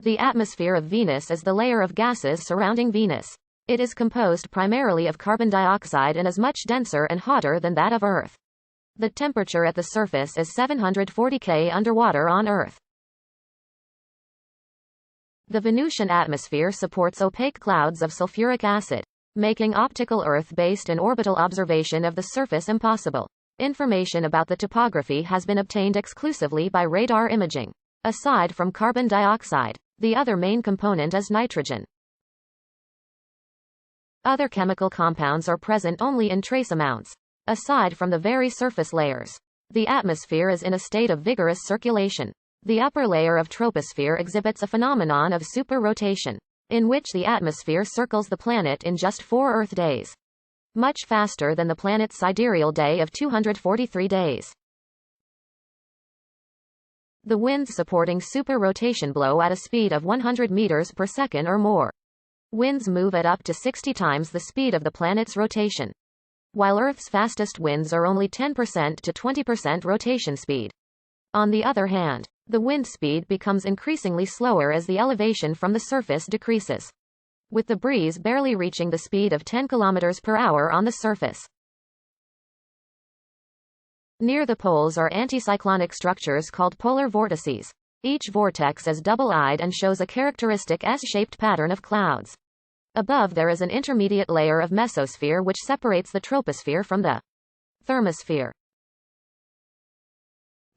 The atmosphere of Venus is the layer of gases surrounding Venus. It is composed primarily of carbon dioxide and is much denser and hotter than that of Earth. The temperature at the surface is 740 K underwater on Earth. The Venusian atmosphere supports opaque clouds of sulfuric acid, making optical Earth-based and orbital observation of the surface impossible. Information about the topography has been obtained exclusively by radar imaging. Aside from carbon dioxide, the other main component is nitrogen. Other chemical compounds are present only in trace amounts. Aside from the very surface layers, the atmosphere is in a state of vigorous circulation. The upper layer of troposphere exhibits a phenomenon of super-rotation, in which the atmosphere circles the planet in just 4 Earth days, much faster than the planet's sidereal day of 243 days. The winds supporting super-rotation blow at a speed of 100 meters per second or more. Winds move at up to 60 times the speed of the planet's rotation, while Earth's fastest winds are only 10% to 20% rotation speed. On the other hand, the wind speed becomes increasingly slower as the elevation from the surface decreases, with the breeze barely reaching the speed of 10 km per hour on the surface. Near the poles are anticyclonic structures called polar vortices. Each vortex is double-eyed and shows a characteristic S-shaped pattern of clouds. Above there is an intermediate layer of mesosphere which separates the troposphere from the thermosphere.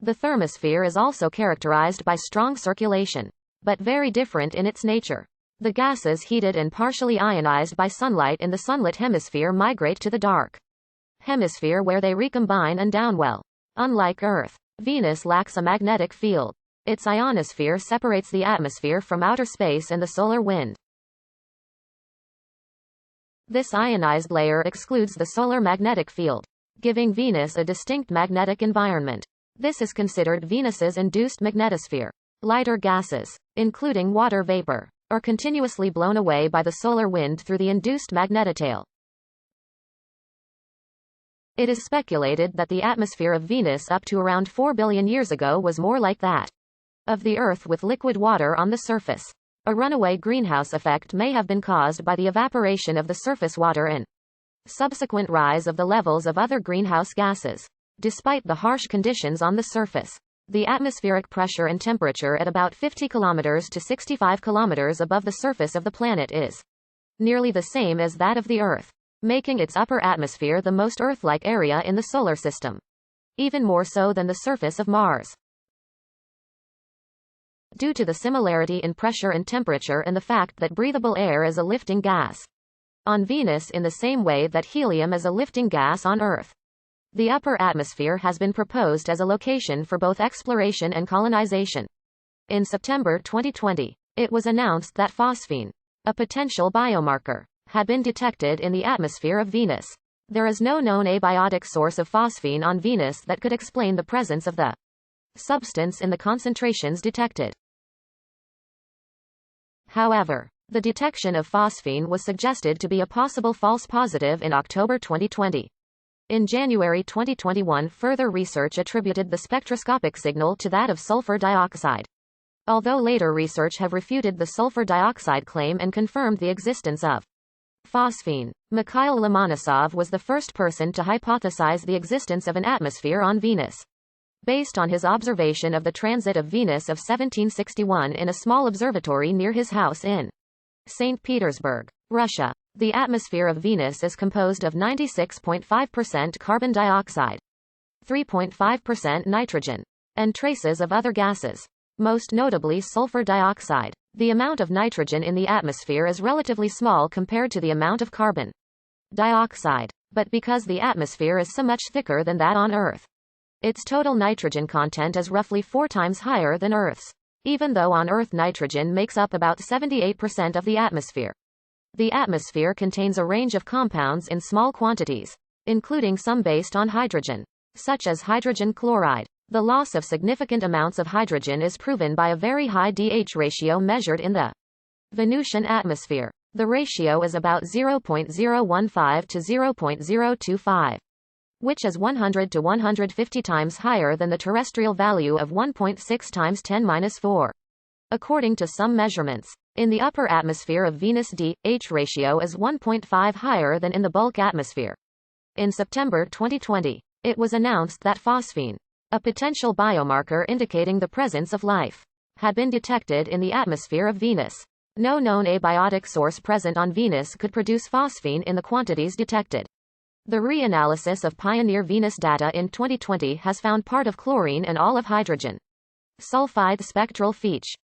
The thermosphere is also characterized by strong circulation, but very different in its nature. The gases heated and partially ionized by sunlight in the sunlit hemisphere migrate to the dark hemisphere where they recombine and downwell. Unlike Earth, Venus lacks a magnetic field. Its ionosphere separates the atmosphere from outer space and the solar wind. This ionized layer excludes the solar magnetic field, giving Venus a distinct magnetic environment. This is considered Venus's induced magnetosphere. Lighter gases, including water vapor, are continuously blown away by the solar wind through the induced magnetotail. It is speculated that the atmosphere of Venus up to around 4 billion years ago was more like that of the Earth with liquid water on the surface. A runaway greenhouse effect may have been caused by the evaporation of the surface water and subsequent rise of the levels of other greenhouse gases. Despite the harsh conditions on the surface, the atmospheric pressure and temperature at about 50 km to 65 km above the surface of the planet is nearly the same as that of the Earth, making its upper atmosphere the most Earth-like area in the solar system, even more so than the surface of Mars. Due to the similarity in pressure and temperature and the fact that breathable air is a lifting gas on Venus in the same way that helium is a lifting gas on Earth, the upper atmosphere has been proposed as a location for both exploration and colonization. In September 2020, it was announced that phosphine, a potential biomarker, had been detected in the atmosphere of Venus. There is no known abiotic source of phosphine on Venus that could explain the presence of the substance in the concentrations detected. However, the detection of phosphine was suggested to be a possible false positive in October 2020. In January 2021, further research attributed the spectroscopic signal to that of sulfur dioxide, although later research have refuted the sulfur dioxide claim and confirmed the existence of phosphine. Mikhail Lomonosov was the first person to hypothesize the existence of an atmosphere on Venus, based on his observation of the transit of Venus of 1761 in a small observatory near his house in St. Petersburg, Russia. The atmosphere of Venus is composed of 96.5% carbon dioxide, 3.5% nitrogen, and traces of other gases, most notably sulfur dioxide. The amount of nitrogen in the atmosphere is relatively small compared to the amount of carbon dioxide, but because the atmosphere is so much thicker than that on Earth, its total nitrogen content is roughly 4 times higher than Earth's, even though on Earth nitrogen makes up about 78% of the atmosphere. The atmosphere contains a range of compounds in small quantities, including some based on hydrogen, such as hydrogen chloride. The loss of significant amounts of hydrogen is proven by a very high DH ratio measured in the Venusian atmosphere. The ratio is about 0.015 to 0.025, which is 100 to 150 times higher than the terrestrial value of 1.6 times 10⁻⁴. According to some measurements, in the upper atmosphere of Venus D/H ratio is 1.5 higher than in the bulk atmosphere. In September 2020, it was announced that phosphine, a potential biomarker indicating the presence of life, had been detected in the atmosphere of Venus. No known abiotic source present on Venus could produce phosphine in the quantities detected. The reanalysis of Pioneer Venus data in 2020 has found part of chlorine and all of hydrogen sulfide spectral feature.